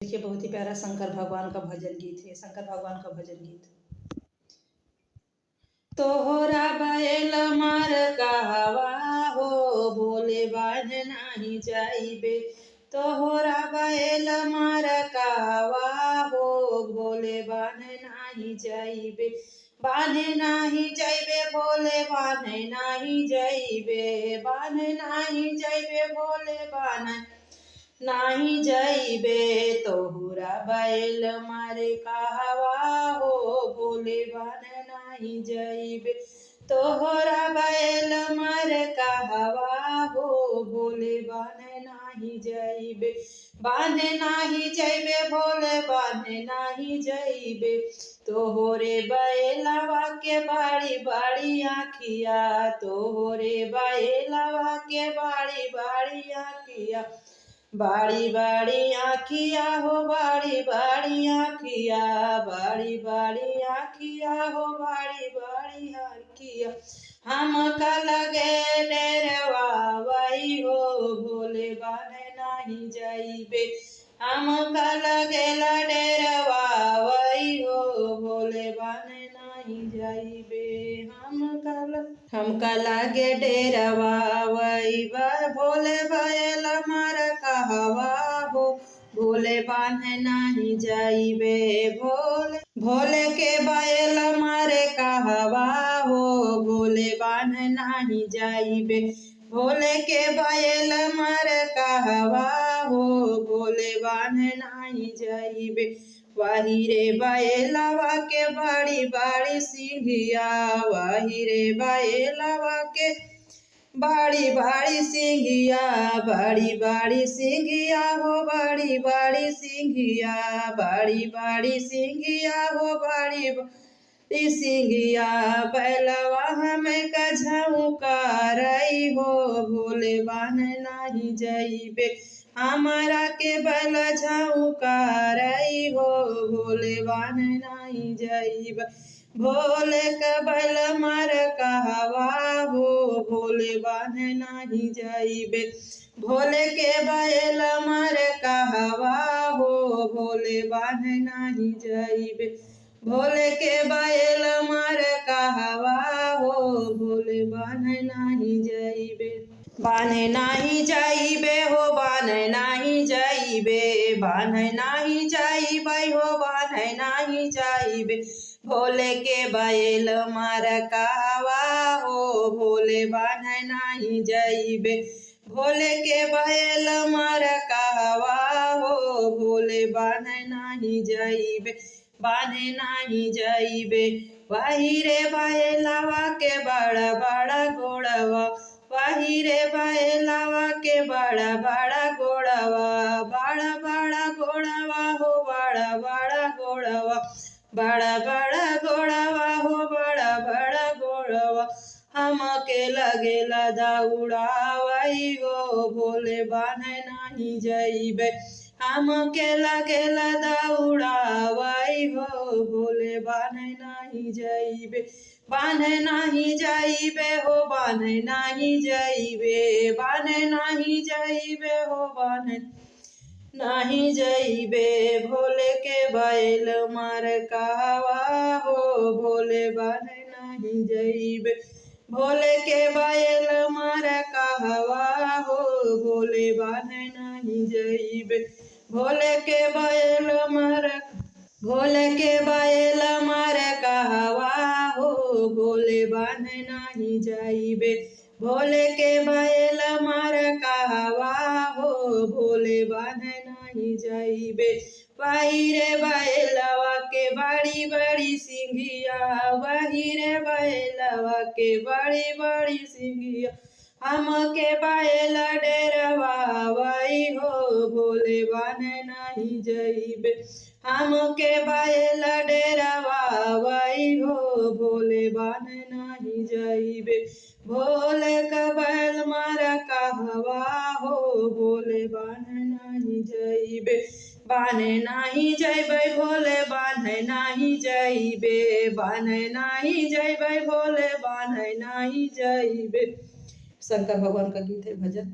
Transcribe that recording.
देखिए बहुत ही प्यारा शंकर भगवान का भजन गीत है। शंकर भगवान का भजन गीत। तोहरा बैल मार कहवा हो भोले बाज नाही जाइबे। तोहरा बैल मार कहवा हो भोले बाज नाही जाइबे। बाने नाही जाइबे भोले बाने नाही जाइबे। बाने नाही जाइबे भोले बाने नाही जाइबे। तोहरा बैल मारे कहवा हो भोले बाने नाही जाइबे। तोहरा बैल मारे कहवा हो भोले बाने नाही जाइबे। बाने नाही जाइबे भोले बाने नाही जाइबे। तोहरे बैलवा के बाड़ी बाड़ी आखिया। तोहरे बैलवा के बाड़ी बाड़ी आखिया। बाड़ी बाड़ी आखिया हो बाड़ी बाड़ी आखिया। बाड़ी बाड़ी आखिया हो बाड़ी बाड़ी आखिया। हमका लगे डेरवा वही हो भोले बाने नाही जाइबे। हमका लगेला डेरवा वही हो भोले बाने नाही जाइबे। हमका लागे डेरवा वही भोले बैल मार कहवा हो भोले बाने नाही जाइबे। भोले के बैल मारे कहवा हो भोले बाने नाही जाइबे। भोले के बैल मारे कहवा हो भोले बाने नाही जाइबे। वही रे बैलवा के बाड़ी बाड़ी सिंघिया। वही रे बैलवा के बाड़ी बाड़ी सिंघिया। बाड़ी बाड़ी सिंघिया हो बाड़ी बाड़ी सिंघिया। बाड़ी बाड़ी सिंघिया हो बाड़ी बाड़ी सिंघिया। बैलवा हमें कझाऊ करई हो भोले बाने नाही जाइबे। हमारा के बैल झाऊ करई हो भोले बाने नाही जाइबे। भोले का बैल मार कहवा हो भोले बाने नाही जाइबे। भोले के बैल मार कहवा हो भोले बाने नाही जाइबे। भोले के बैल मार कहवा हो भोले बाने नाही जाइबे। बाने नाही जाइबे हो बाने नाही जाइबे। बाने नाही जाइबे हो बाने नाही जाइबे। भोले के बैल मार कहवा हो भोले बाने नाही जाइबे। भोले के बैल मार कहवा हो भोले बाने नाही जाइबे। बाने नाही जाइबे। वही रे बैलवा के बड़ा बड़ा गोड़वा। वही रे बैलवा के बड़ा बड़ा गोड़वा। बड़ा बड़ा गोड़वा हो बड़ा बड़ा गोड़वा। बड़ा बड़ा गोड़वा हो बड़ा बड़ा गोड़वा। हमके लगेला दौड़ावई हो भोले बाने नाही जाइबे। हमके लगेला दौड़ावई हो भोले बाने नाही जाइबे। बाने नाही जाइबे हो बाने नाही जाइबे। बाने नाही जाइबे हो बाने नाही जाइबे। भोले के बैल मार कहवा हो भोले बाने नाही जाइबे। भोले के बैल मार कहवा हो भोले बाने नाही जाइबे। भोले के बैल मार भोले के बैल मार कहवा हो भोले बाने नाही जाइबे। भोले के बैल मार कहवा हो भोले बाने नाही जाइबे। वही रे बैलवा के बड़ी बड़ी सिंघिया। वही रे बैलवा के बड़ी बड़ी सिंघिया। हमके बैल डेरवा वही हो भोले बाने नाही जाइबे। हमके बैल डेरवा वही हो भोले बाने नाही जाइबे। भोले का बैल मार कहवा हो भोले बाने नाही जाइबे। बाने नाही जाइबे भोले बाने नाही जाइबे। बाने नाही जाइबे भोले बाने नाही जाइबे। शंकर भगवान का गीत है भजन।